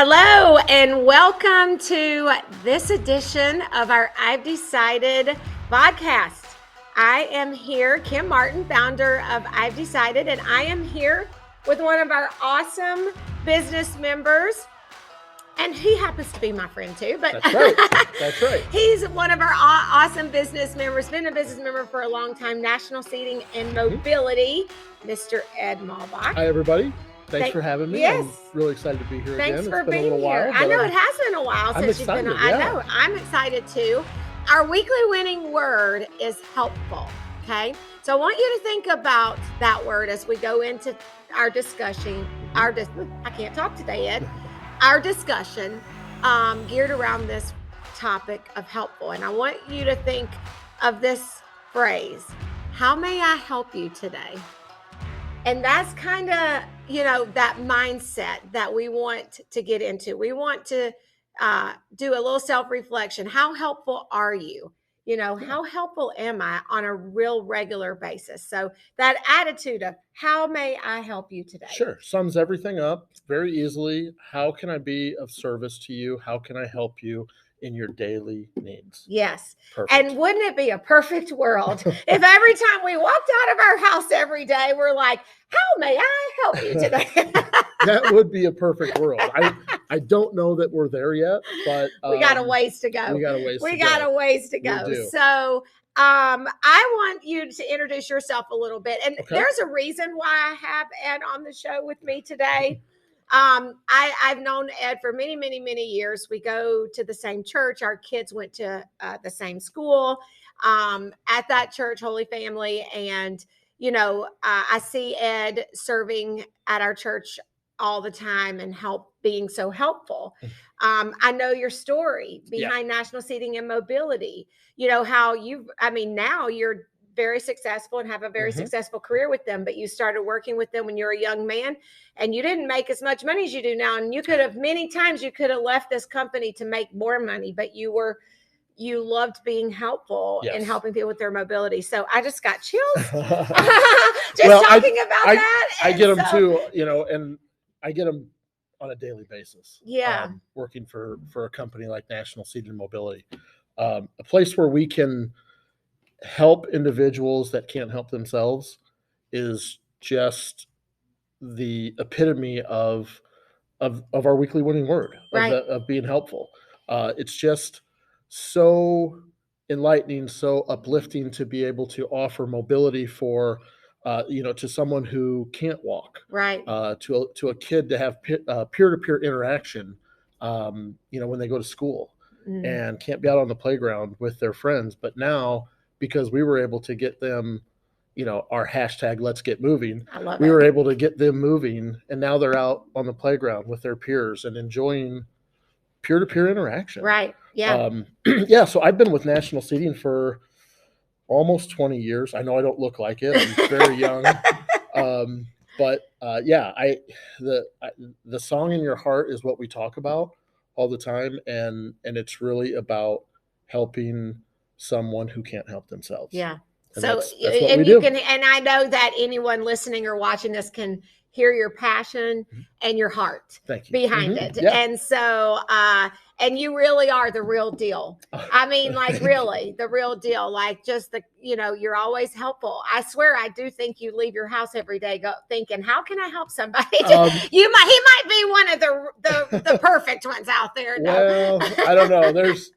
Hello and welcome to this edition of our I've Decided podcast. I am here, Kim Martin, founder of I've Decided, and I am here with one of our awesome business members. And he happens to be my friend too, but That's right. That's right. He's one of our awesome business members, been a business member for a long time, National Seating and Mobility, Mr. Ed Maubach. Hi, everybody. Thanks for having me. Yes. I'm really excited to be here Thanks again. for It's been being a little here. while. I know it has been a while since you've been on. Yeah. I know. I'm excited too. Our weekly winning word is helpful. Okay. So I want you to think about that word as we go into our discussion. I can't talk today, Ed. Our discussion geared around this topic of helpful. And I want you to think of this phrase, how may I help you today? And that's kind of, that mindset that we want to get into. We want to do a little self-reflection. How helpful are you? How helpful am I on a real regular basis? So that attitude of how may I help you today? Sure. Sums everything up very easily. How can I be of service to you? How can I help you in your daily needs? Yes. Perfect. And wouldn't it be a perfect world if every time we walked out of our house every day, we're like, how may I help you today? That would be a perfect world. I don't know that we're there yet, but we got a ways to go. We got a ways to go. So I want you to introduce yourself a little bit. And there's a reason why I have Ed on the show with me today. I've known Ed for many, many, many years. We go to the same church. Our kids went to the same school at that church, Holy Family. And, I see Ed serving at our church all the time and being so helpful. I know your story behind National Seating and Mobility. How now you're very successful and have a very successful career with them, but you started working with them when you were a young man and you didn't make as much money as you do now. And many times you could have left this company to make more money, but you loved being helpful and helping people with their mobility. So I just got chills talking about that. I get them too, and I get them on a daily basis. Yeah. Working for a company like National Seating and Mobility, a place where we can help individuals that can't help themselves is just the epitome of our weekly winning word, of being helpful. It's just so enlightening, so uplifting to be able to offer mobility for to someone who can't walk, right? To a kid to have peer-to-peer interaction, when they go to school and can't be out on the playground with their friends. But now, because we were able to get them, our hashtag Let's Get Moving, we were able to get them moving, and now they're out on the playground with their peers and enjoying peer-to-peer interaction. Right. Yeah. So I've been with National Seating for almost 20 years. I know I don't look like it. I'm very young. But the song in your heart is what we talk about all the time. And it's really about helping someone who can't help themselves. Yeah. And so that's what we do. And I know that anyone listening or watching this can hear your passion and your heart behind it. Yeah. And so, and you really are the real deal. I mean, like really the real deal, like just you're always helpful. I swear, I do think you leave your house every day thinking, how can I help somebody? He might be one of the perfect ones out there. No. Well, I don't know. There's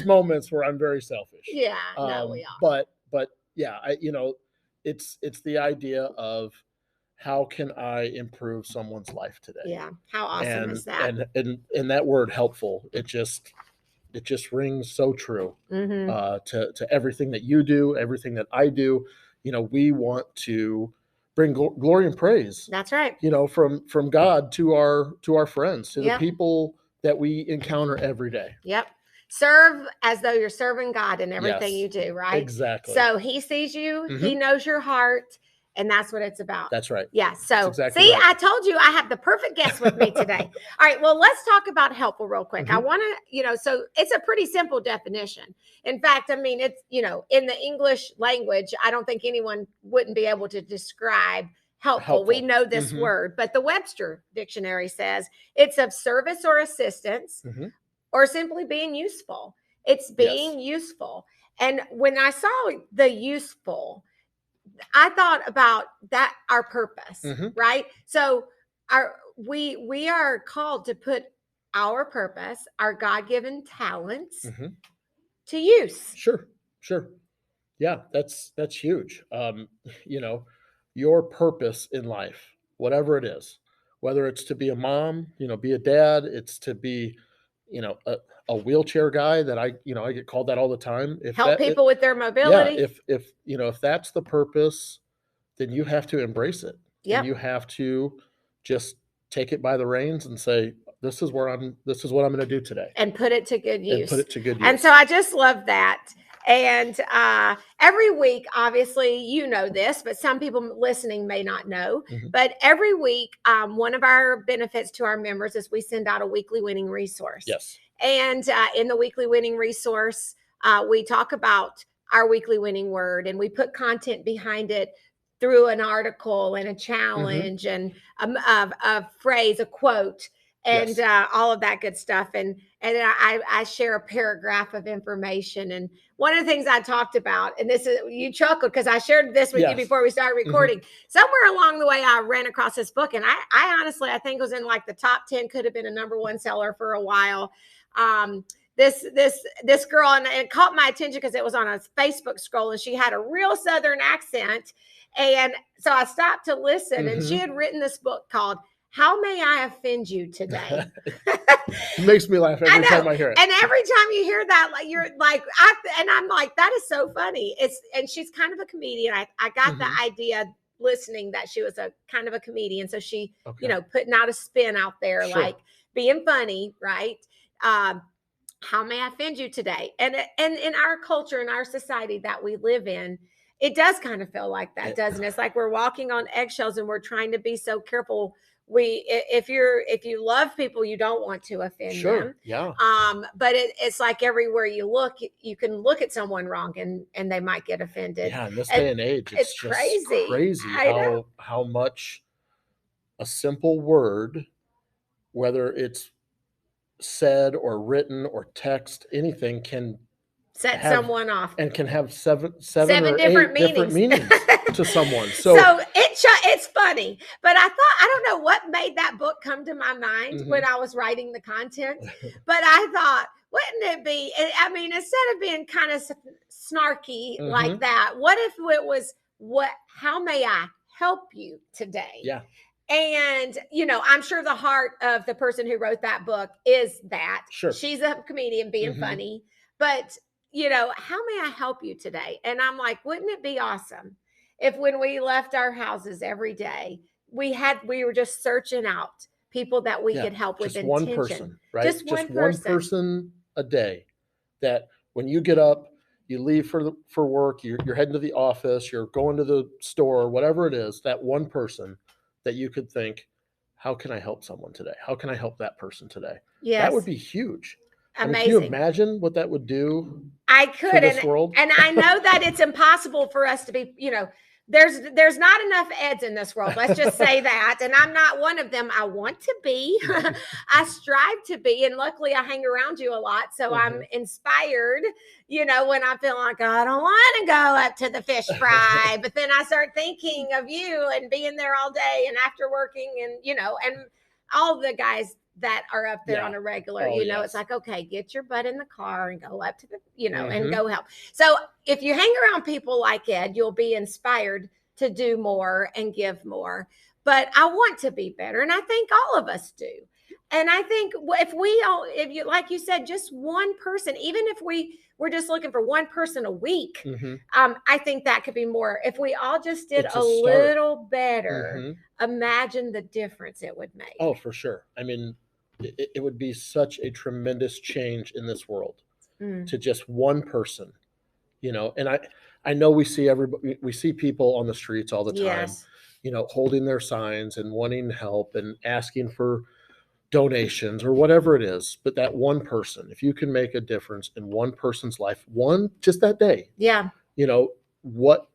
moments where I'm very selfish. Yeah, no, we are. But yeah, it's the idea of how can I improve someone's life today? Yeah, how awesome is that? And that word helpful, it just rings so true to everything that you do, everything that I do. We want to bring glory and praise. That's right. From God to our friends, to the people that we encounter every day. Yep. Serve as though you're serving God in everything you do, right? Exactly. So he sees you, he knows your heart, and that's what it's about. That's right. Yeah. So exactly right. I told you I have the perfect guest with me today. All right. Well, let's talk about helpful real quick. I want to, so it's a pretty simple definition. In fact, I mean, it's, in the English language, I don't think anyone wouldn't be able to describe helpful. We know this word, but the Webster dictionary says it's of service or assistance, or simply being useful. It's being useful. And when I saw the useful, I thought about that, our purpose, right? So we are called to put our purpose, our God-given talents to use. Sure. Yeah, that's huge. Your purpose in life, whatever it is, whether it's to be a mom, be a dad, it's to be, a wheelchair guy that I get called that all the time. Help people with their mobility. Yeah, if that's the purpose, then you have to embrace it. And you have to just take it by the reins and say, this is what I'm going to do today. And put it to good use. And so I just love that. And every week, obviously, you know this, but some people listening may not know. But every week, one of our benefits to our members is we send out a weekly winning resource. Yes. And in the weekly winning resource, we talk about our weekly winning word, and we put content behind it through an article and a challenge and a phrase, a quote, and all of that good stuff. And I share a paragraph of information. And one of the things I talked about, and this is, you chuckled because I shared this with you before we started recording. Somewhere along the way, I ran across this book, and I honestly, I think it was in like the top 10, could have been a #1 seller for a while. This girl, and it caught my attention because it was on a Facebook scroll, and she had a real Southern accent. And so I stopped to listen, and she had written this book called How May I Offend You Today? It makes me laugh every time I hear it. And every time you hear that, like you're like, I'm like, that is so funny. And she's kind of a comedian. I got the idea listening that she was a kind of a comedian. So she, putting out a spin out there, like being funny, right? How may I offend you today? And in our culture, in our society that we live in, it does kind of feel like that, doesn't it? It's like we're walking on eggshells, and we're trying to be so careful. If you love people, you don't want to offend them. Yeah. But it's like everywhere you look, you can look at someone wrong, and they might get offended. Yeah, in this day and age, it's just crazy how much a simple word, whether it's said or written or text, anything can set someone off, and can have seven or different eight different meanings to someone. So it's funny, but I don't know what made that book come to my mind when I was writing the content, but I thought, wouldn't it be, I mean, instead of being kind of snarky like that, what if it was, how may I help you today? Yeah. And, I'm sure the heart of the person who wrote that book is that. Sure. She's a comedian being funny, but, how may I help you today? And I'm like, wouldn't it be awesome if when we left our houses every day, we were just searching out people that we could help with intention. One person, right? Just one person a day, that when you get up, you leave for work, you're heading to the office, you're going to the store, whatever it is, that one person that you could think, how can I help someone today? How can I help that person today? Yes. That would be huge. Amazing. I mean, can you imagine what that would do? I could. For this world? And I know that it's impossible for us to be, there's not enough Eds in this world. Let's just say that. And I'm not one of them. I want to be. I strive to be. And luckily I hang around you a lot. So I'm inspired, when I feel like, I don't want to go up to the fish fry. But then I start thinking of you and being there all day and after working and, and all the guys that are up there on a regular, it's like, okay, get your butt in the car and go up to the, and go help. So if you hang around people like Ed, you'll be inspired to do more and give more. But I want to be better. And I think all of us do. And I think if you, like you said, just one person, even if we're just looking for one person a week, I think that could be more. If we all just did a little better, imagine the difference it would make. Oh, for sure. I mean, it would be such a tremendous change in this world to just one person, and I know we see people on the streets all the time, holding their signs and wanting help and asking for donations or whatever it is. But that one person, if you can make a difference in one person's life, just that day, what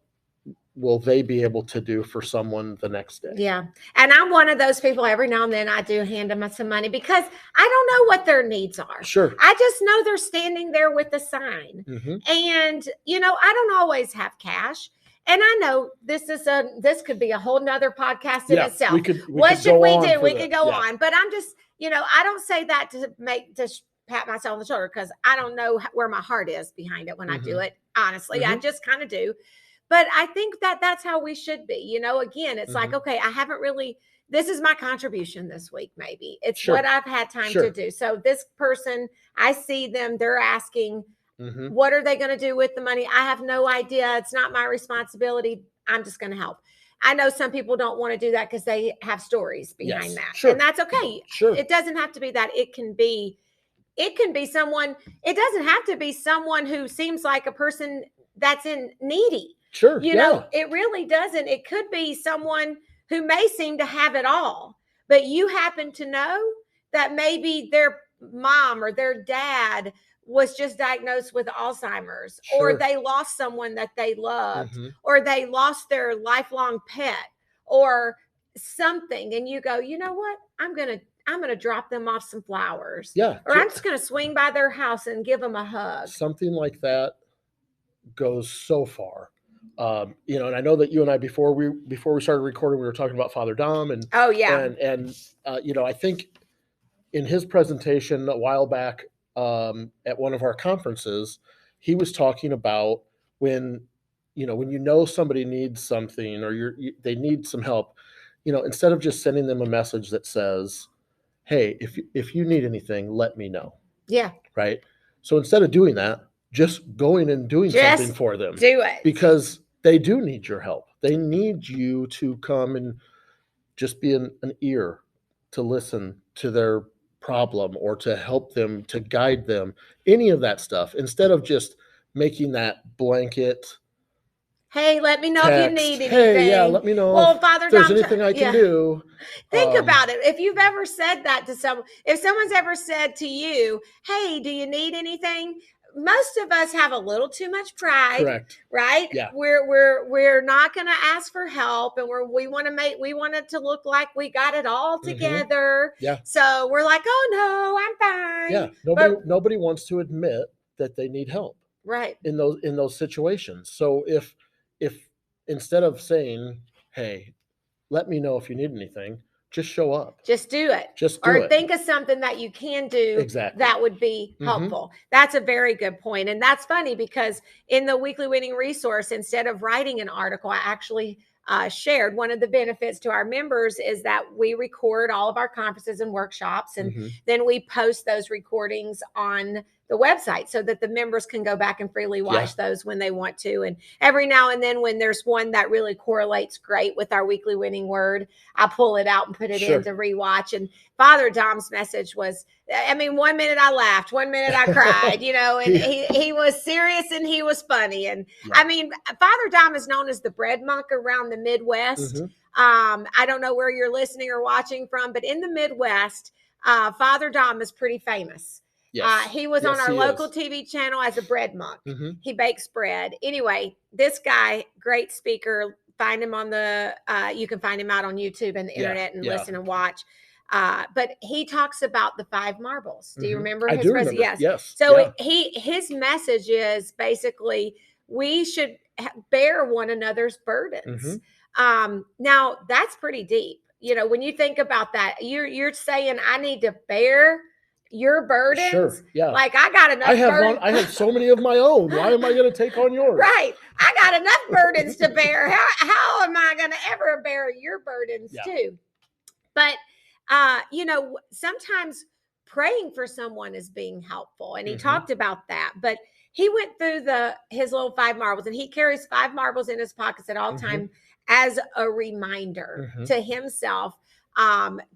will they be able to do for someone the next day? Yeah. And I'm one of those people, every now and then I do hand them some money because I don't know what their needs are. Sure. I just know they're standing there with a sign. Mm-hmm. And, I don't always have cash. And I know this could be a whole nother podcast in itself. What should we do? We could go on. But I'm just, I don't say that to pat myself on the shoulder because I don't know where my heart is behind it when I do it. Honestly, I just kind of do. But I think that's how we should be. Again, it's like, okay, I haven't really, this is my contribution this week, maybe. It's what I've had time to do. So this person, I see them, they're asking, what are they going to do with the money? I have no idea. It's not my responsibility. I'm just going to help. I know some people don't want to do that because they have stories behind that. Sure. And that's okay. Sure. It doesn't have to be that. It can be someone, it doesn't have to be someone who seems like a person that's needy. Sure. It really doesn't. It could be someone who may seem to have it all, but you happen to know that maybe their mom or their dad was just diagnosed with Alzheimer's, or they lost someone that they loved, or they lost their lifelong pet or something. And you go, you know what? I'm going to drop them off some flowers. Yeah. Or I'm just going to swing by their house and give them a hug. Something like that goes so far. And I know that you and I, before we started recording, we were talking about Father Dom, and I think in his presentation a while back at one of our conferences, he was talking about when somebody needs something or they need some help, instead of just sending them a message that says, hey, if you need anything, let me know. Yeah. Right. So instead of doing that, just going and doing something for them. Do it. Because they do need your help. They need you to come and just be an ear to listen to their problem or to help them, to guide them, any of that stuff, instead of just making that blanket. Hey, let me know text, if you need anything. Hey, yeah, let me know if there's anything I can do. Think about it. If you've ever said that to someone, if someone's ever said to you, hey, do you need anything? Most of us have a little too much pride. Correct. Right? Yeah. We're not going to ask for help, and we want it to look like we got it all together. Yeah. So we're like, oh no, I'm fine. Yeah. Nobody wants to admit that they need help. Right. In those situations. So if instead of saying, hey, let me know if you need anything, just show up. Just do it. Or think of something that you can do that would be helpful. That's a very good point. And that's funny because in the Weekly Winning Resource, instead of writing an article, I actually shared one of the benefits to our members is that we record all of our conferences and workshops, and then we post those recordings on the website so that the members can go back and freely watch those when they want to. And every now and then when there's one that really correlates great with our weekly winning word, I pull it out and put it in to rewatch. And Father Dom's message was, 1 minute I laughed, 1 minute I cried, and he was serious and he was funny. And Father Dom is known as the bread monk around the Midwest. I don't know where you're listening or watching from, but in the Midwest, Father Dom is pretty famous. Yes. He was on our local TV channel as a bread monk. He bakes bread. Anyway, this guy, great speaker. Find him on you can find him out on YouTube and the internet and listen and watch. But he talks about the 5 marbles. Do you remember his message? Yes. So his message is basically we should bear one another's burdens. Now that's pretty deep. When you think about that, you're saying I need to bear your burdens. Sure. Yeah. Like I got enough. I have so many of my own. Why am I going to take on yours? Right. I got enough burdens to bear. How am I going to ever bear your burdens too? But sometimes praying for someone is being helpful, and he talked about that. But he went through his little 5 marbles, and he carries 5 marbles in his pockets at all time as a reminder to himself.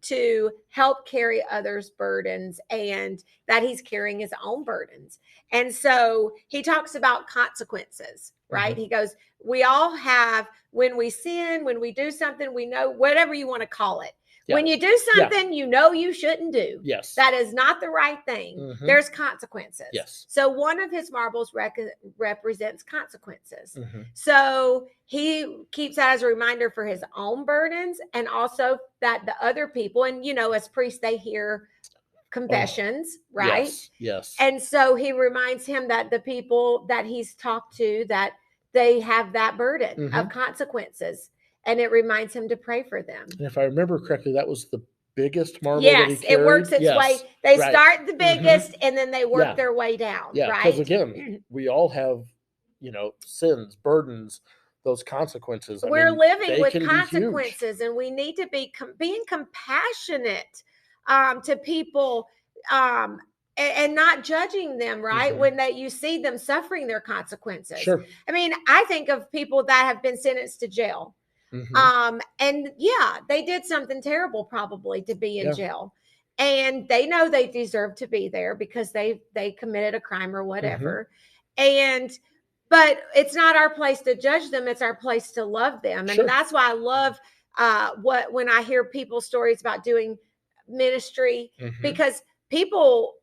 To help carry others' burdens, and that he's carrying his own burdens. And so he talks about consequences, right? He goes, we all have, when we sin, when we do something, we know, whatever you want to call it, When you do something you know you shouldn't do, yes, that is not the right thing, there's consequences. Yes. So one of his marbles represents consequences. So he keeps that as a reminder for his own burdens, and also that the other people, and as priests, they hear confessions, right? Yes, yes. And so he reminds him that the people that he's talked to, that they have that burden of consequences. And it reminds him to pray for them. And if I remember correctly, that was the biggest marble that he carried. It works its way. They start the biggest and then they work their way down. Yeah, because again, we all have, sins, burdens, those consequences. We're living with consequences, and we need to be being compassionate to people, and not judging them, right? When you see them suffering their consequences. Sure. I mean, I think of people that have been sentenced to jail. And they did something terrible probably to be in jail. And they know they deserve to be there because they committed a crime or whatever. But it's not our place to judge them. It's our place to love them. And that's why I love when I hear people's stories about doing ministry, because people,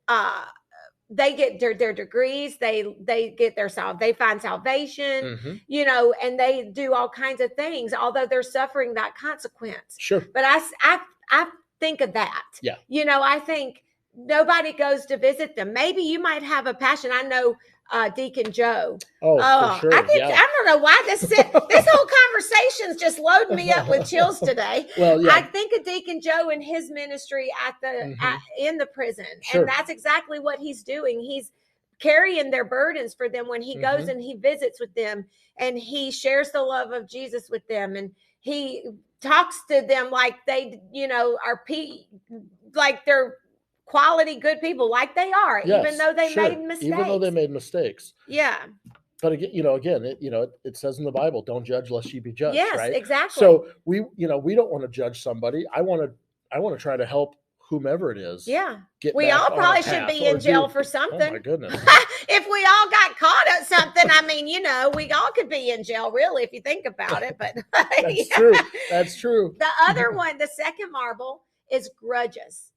they get their degrees, they get they find salvation, and they do all kinds of things, although they're suffering that consequence. Sure. But I think of that. Yeah. I think nobody goes to visit them. Maybe you might have a passion. I know Deacon Joe. For sure. I don't know why this whole conversation's just loading me up with chills today. Well, yeah. I think of Deacon Joe and his ministry in the prison, and that's exactly what he's doing. He's carrying their burdens for them when he goes and he visits with them, and he shares the love of Jesus with them, and he talks to them like they, are like they're quality good people, like they are, even though they made mistakes. Even though they made mistakes. Yeah. But again, it says in the Bible, don't judge lest ye be judged. Yes, right? Exactly. So we don't want to judge somebody. I want to try to help whomever it is. Yeah. We all probably should be in jail for something. Oh my goodness. If we all got caught at something, I mean, we all could be in jail, really, if you think about it. But that's true. That's true. The other one, the second marble, is grudges.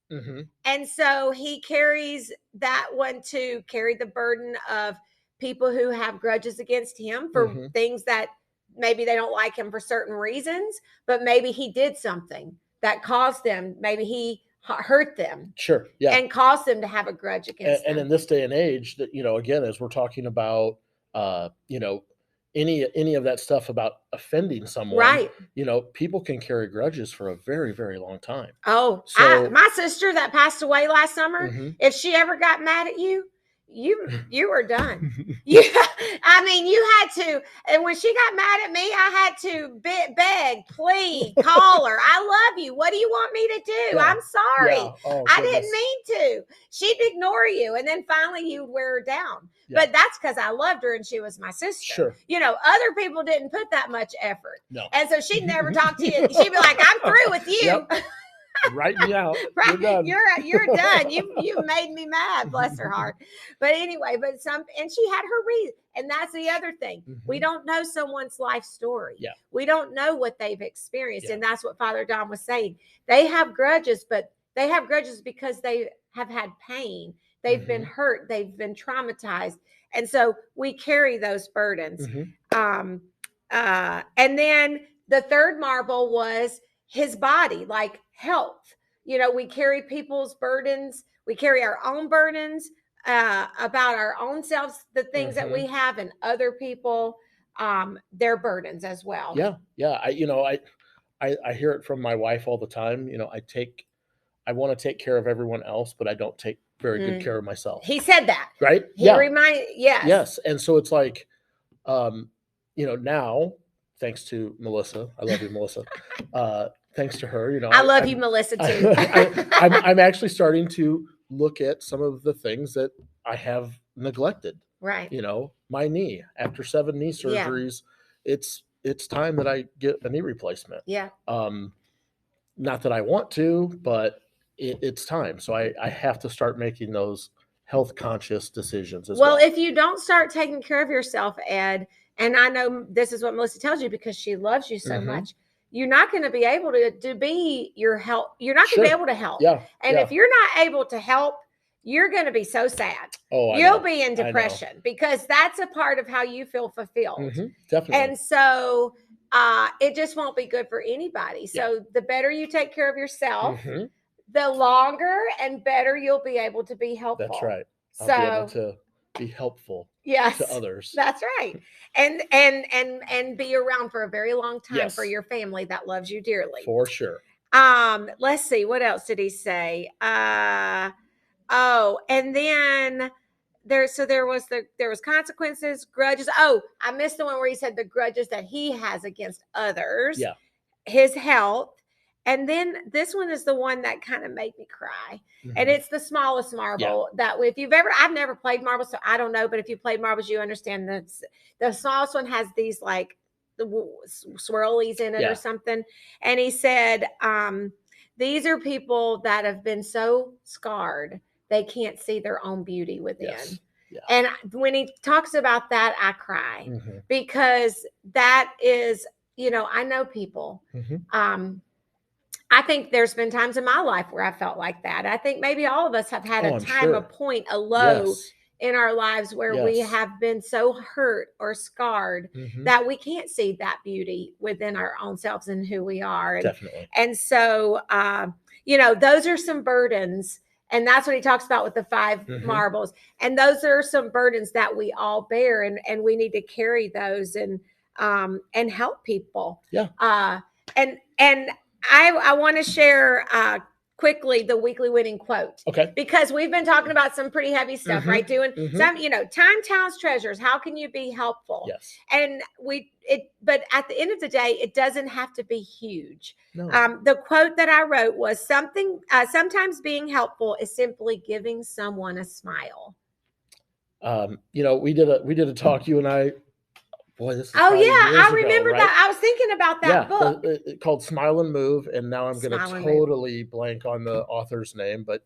And so he carries that one to carry the burden of people who have grudges against him for things that maybe they don't like him for certain reasons, but maybe he did something that caused them, maybe he hurt them. Sure. Yeah. And caused them to have a grudge against them. And in this day and age, that again, as we're talking about any of that stuff about offending someone, right? People can carry grudges for a very, very long time. Oh, so my sister that passed away last summer, if she ever got mad at you were done. I mean, you had to, and when she got mad at me, I had to beg, plead, call her. I love you. What do you want me to do? Yeah. I'm sorry. Yeah. Oh, I didn't mean to. She'd ignore you, and then finally you'd wear her down. Yeah. But that's because I loved her and she was my sister. Sure. Other people didn't put that much effort. No. And so she'd never talk to you. She'd be like, I'm through with you. Yep. Write me out. Right. You're done. You made me mad, bless her heart. But anyway, and she had her reason. And that's the other thing. We don't know someone's life story. Yeah. We don't know what they've experienced. Yeah. And that's what Father Don was saying. They have grudges, but they have grudges because they have had pain. They've been hurt. They've been traumatized. And so we carry those burdens. And then the third marble was his body, like health. We carry people's burdens. We carry our own burdens about our own selves, the things that we have, and other people, their burdens as well. Yeah. Yeah. I hear it from my wife all the time. I want to take care of everyone else, but I don't take very good care of myself. He said that. Right? Yes. Yes. And so it's like, now, thanks to Melissa, I love you, Melissa. Thanks to her, I love you, Melissa, too. I'm actually starting to look at some of the things that I have neglected. Right. My knee, after 7 knee surgeries, it's time that I get a knee replacement. Yeah. Not that I want to, but it's time. So I have to start making those health conscious decisions as well. Well, if you don't start taking care of yourself, Ed, and I know this is what Melissa tells you because she loves you so much, you're not going to be able to be your help. You're not going to be able to help. Yeah. And if you're not able to help, you're going to be so sad. Oh, you'll be in depression because that's a part of how you feel fulfilled. Definitely. And so it just won't be good for anybody. So the better you take care of yourself, the longer and better you'll be able to be helpful. That's right. I'll be able to be helpful to others. That's right. And be around for a very long time for your family that loves you dearly. For sure. Let's see, what else did he say? And then there was consequences, grudges. Oh, I missed the one where he said the grudges that he has against others. Yeah. His health. And then this one is the one that kind of made me cry. And it's the smallest marble that if you've ever, I've never played marbles, so I don't know, but if you played marbles, you understand that the smallest one has these like the swirlies in it or something. And he said, these are people that have been so scarred, they can't see their own beauty within. Yeah. And when he talks about that, I cry because that is, I know people, I think there's been times in my life where I felt like that. I think maybe all of us have had a time, a point, a low in our lives where we have been so hurt or scarred that we can't see that beauty within our own selves and who we are. And, Definitely. And so, those are some burdens. And that's what he talks about with the 5 marbles. And those are some burdens that we all bear, and we need to carry those and help people. Yeah. And I want to share quickly the weekly winning quote. Okay. Because we've been talking about some pretty heavy stuff, right? Doing some, time, talents, treasures. How can you be helpful? Yes. And but at the end of the day, it doesn't have to be huge. No. The quote that I wrote was sometimes being helpful is simply giving someone a smile. We did a talk, you and I. Boy, this is I remember that. I was thinking about that book. Called Smile and Move, and now I'm going to totally blank on the author's name, but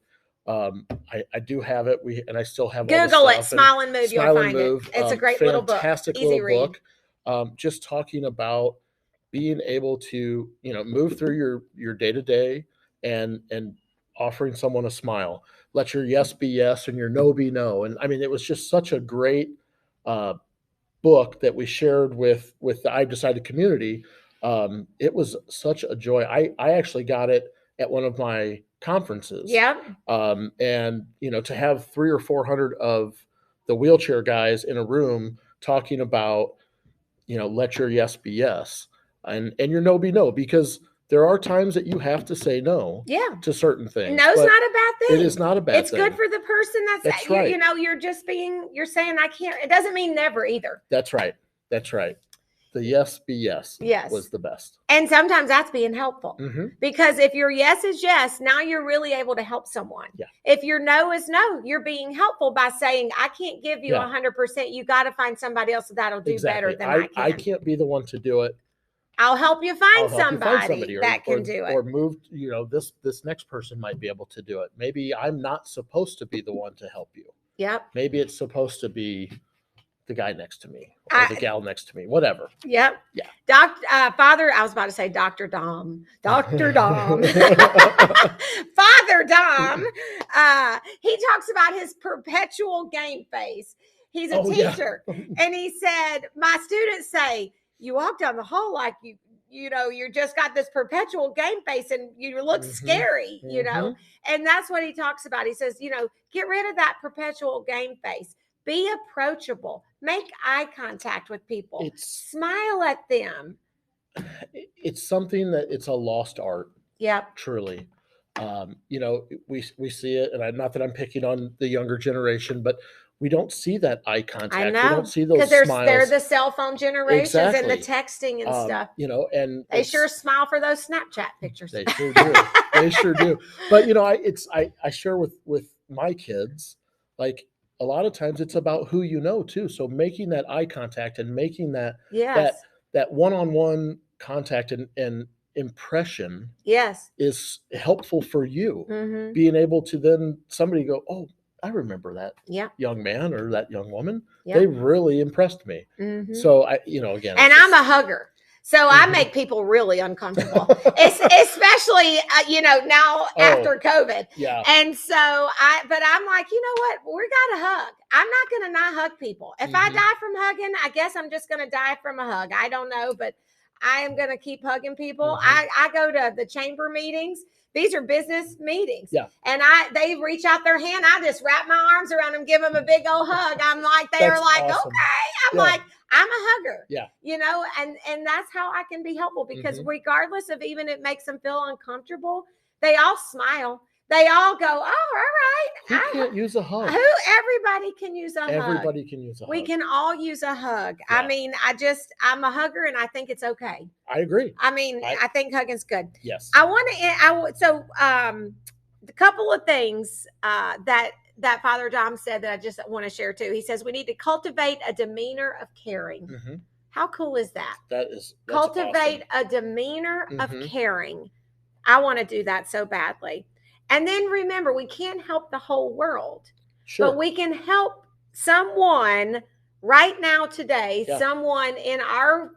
I do have it. I still have Google it. Smile and Move. You'll find it. It's a great little book. Fantastic little book. Just talking about being able to move through your day to day and offering someone a smile. Let your yes be yes and your no be no. And I mean, it was just such a great book that we shared with the I've Decided community. It was such a joy. I actually got it at one of my conferences. Yeah. And to have 300 or 400 of the wheelchair guys in a room talking about, let your yes be yes and your no be no, because there are times that you have to say no to certain things. No's not a bad thing. It is not a bad thing. It's good for the person that's right. You're saying I can't. It doesn't mean never either. That's right. The yes be yes was the best. And sometimes that's being helpful. Because if your yes is yes, now you're really able to help someone. Yeah. If your no is no, you're being helpful by saying, I can't give you 100%. You got to find somebody else that'll do better than I can. I can't be the one to do it. I'll help you find somebody that can do it. Or move, this next person might be able to do it. Maybe I'm not supposed to be the one to help you. Yep. Maybe it's supposed to be the guy next to me or the gal next to me, whatever. Yep. Yeah. Father, I was about to say Dr. Dom. Dr. Dom. Father Dom. He talks about his perpetual game face. He's a teacher. And he said, my students say, you walk down the hall like you just got this perpetual game face and you look scary, and that's what he talks about. He says, get rid of that perpetual game face. Be approachable. Make eye contact with people. Smile at them. It's something that it's a lost art. Yeah. Truly. We see it, and not that I'm picking on the younger generation, but we don't see that eye contact. I know. We don't see those smiles. They're the cell phone generations and the texting and stuff. And they sure smile for those Snapchat pictures. They sure do. They sure do. But I share with my kids, like a lot of times it's about who you know too. So making that eye contact and making that one-on-one contact and impression is helpful for you. Being able to then somebody go, oh, I remember that young man or that young woman. They really impressed me. So again, and I'm a hugger. So I make people really uncomfortable, especially, now after COVID. Yeah. And so but I'm like, you know what? We got to hug. I'm not going to not hug people. If I die from hugging, I guess I'm just going to die from a hug. I don't know, but I am going to keep hugging people. I go to the chamber meetings. These are business meetings. Yeah. And they reach out their hand. I just wrap my arms around them, give them a big old hug. I'm like, they're like, awesome. Okay. I'm like, I'm a hugger. Yeah. And that's how I can be helpful, because regardless of even it makes them feel uncomfortable, they all smile. They all go, oh, all right. Who can't use a hug? Everybody can use a hug. Everybody can use a hug. We can all use a hug. Yeah. I mean, I'm a hugger, and I think it's okay. I agree. I mean, I think hugging's good. Yes. So a couple of things that Father Dom said that I just want to share too. He says we need to cultivate a demeanor of caring. How cool is that? That's cultivate awesome. A demeanor of caring. I want to do that so badly. And then remember, we can't help the whole world, but we can help someone right now today, someone in our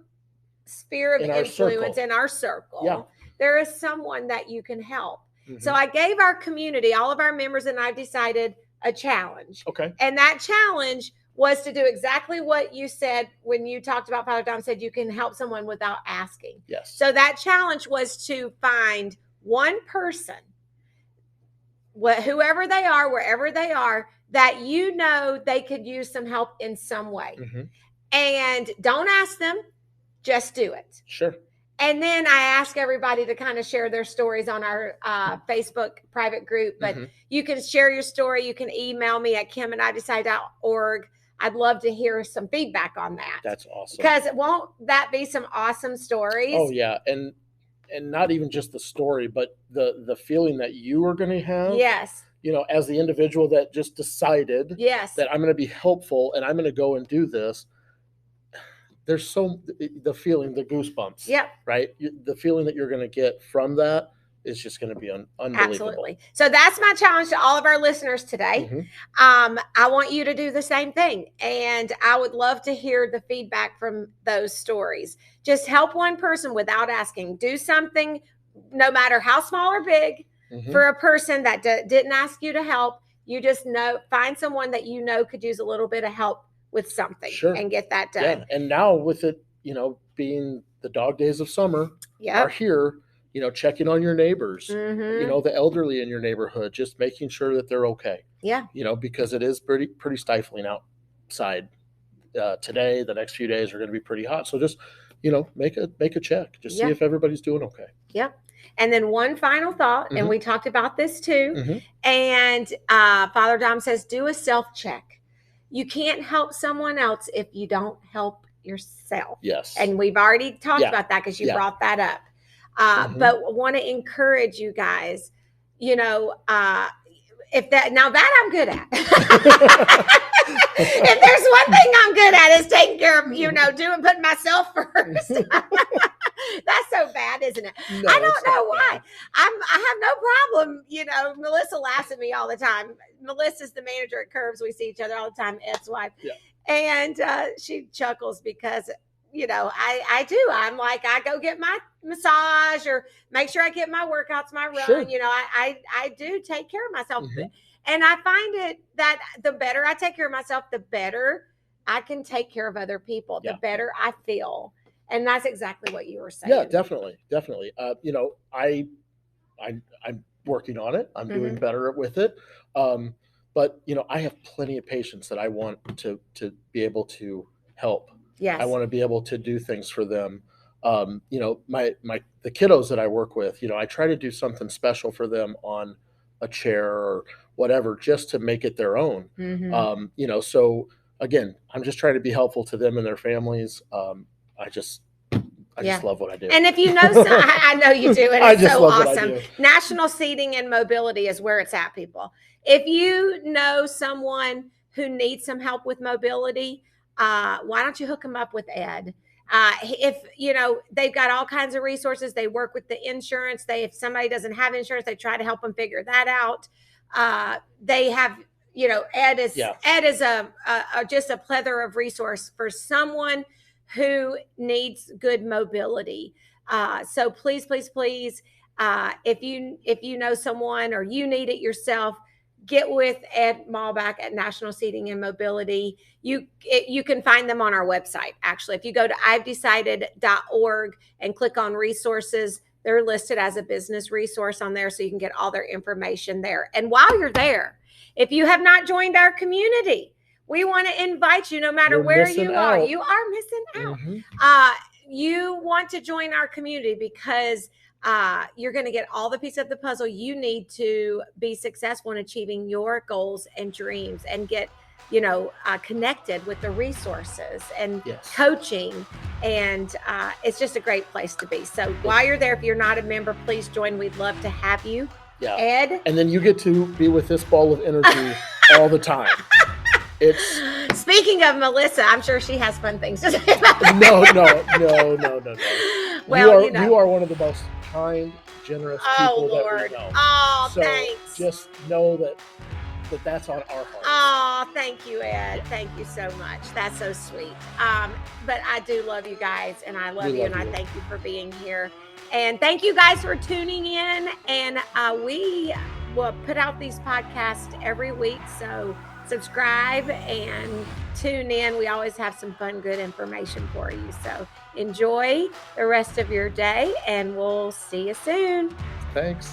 sphere of influence, in our circle. Yeah. There is someone that you can help. So I gave our community, all of our members, and I've decided a challenge. Okay. And that challenge was to do exactly what you said when you talked about, Father Dom said you can help someone without asking. Yes. So that challenge was to find one person, whoever they are, wherever they are, that they could use some help in some way. And don't ask them, just do it. Sure. And then I ask everybody to kind of share their stories on our Facebook private group. But you can share your story. You can email me at kim@idecide.org. I'd love to hear some feedback on that. That's awesome. Because won't that be some awesome stories? Oh, yeah. And not even just the story, but the feeling that you are going to have. Yes. As the individual that just decided that I'm going to be helpful and I'm going to go and do this. There's the feeling, the goosebumps. Yep. Right? The feeling that you're going to get from that is just going to be unbelievable. Absolutely. So that's my challenge to all of our listeners today. I want you to do the same thing. And I would love to hear the feedback from those stories. Just help one person without asking. Do something, no matter how small or big, for a person that didn't ask you to help. You just find someone that could use a little bit of help with something and get that done. Yeah. And now with it, being the dog days of summer are here, checking on your neighbors, the elderly in your neighborhood, just making sure that they're okay. Yeah. Because it is pretty stifling outside today. The next few days are going to be pretty hot. So just, make a check. Just see if everybody's doing okay. Yeah. And then one final thought, and we talked about this too. And Father Dom says, do a self-check. You can't help someone else if you don't help yourself. Yes. And we've already talked about that because you brought that up. But want to encourage you guys, if that I'm good at. If there's one thing I'm good at is taking care of, putting myself first. That's so bad, isn't it? No, I don't know why. I have no problem. Melissa laughs at me all the time. Melissa's the manager at Curves. We see each other all the time, Ed's wife. Yeah. And she chuckles because, I do. I'm like, I go get my massage or make sure I get my workouts, my run. Sure. I do take care of myself. And I find it that the better I take care of myself, the better I can take care of other people, the better I feel. And that's exactly what you were saying. Yeah, definitely. I'm working on it. I'm doing better with it. But I have plenty of patients that I want to be able to help. Yes. I want to be able to do things for them. The kiddos that I work with, I try to do something special for them on a chair or whatever, just to make it their own. So again, I'm just trying to be helpful to them and their families. I just love what I do. And if you know, I know you do, and it's so awesome. National Seating and Mobility is where it's at, people. If you know someone who needs some help with mobility, why don't you hook them up with Ed? If they've got all kinds of resources. They work with the insurance. If somebody doesn't have insurance, they try to help them figure that out. They have, Ed is a just a plethora of resource for someone who needs good mobility. So please, please, please, if you know someone or you need it yourself, get with Ed Maubach at National Seating and Mobility. You can find them on our website. Actually, if you go to I'vedecided.org and click on resources, they're listed as a business resource on there, so you can get all their information there. And while you're there, if you have not joined our community, we want to invite you, no matter where you are. You are missing out. You want to join our community because you're going to get all the pieces of the puzzle you need to be successful in achieving your goals and dreams, and get connected with the resources and coaching. And it's just a great place to be. So while you're there, if you're not a member, please join. We'd love to have you. Ed. And then you get to be with this ball of energy all the time. It's speaking of Melissa, I'm sure she has fun things to say about that. No. Well, you are one of the most kind, generous people Lord. that we know. Oh, so thanks. Just know that's on our heart. Oh, thank you, Ed. Thank you so much. That's so sweet. But I do love you guys, and I love you, and I thank you for being here. And thank you guys for tuning in. And we will put out these podcasts every week, so subscribe and tune in. We always have some fun, good information for you. So enjoy the rest of your day, and we'll see you soon. Thanks.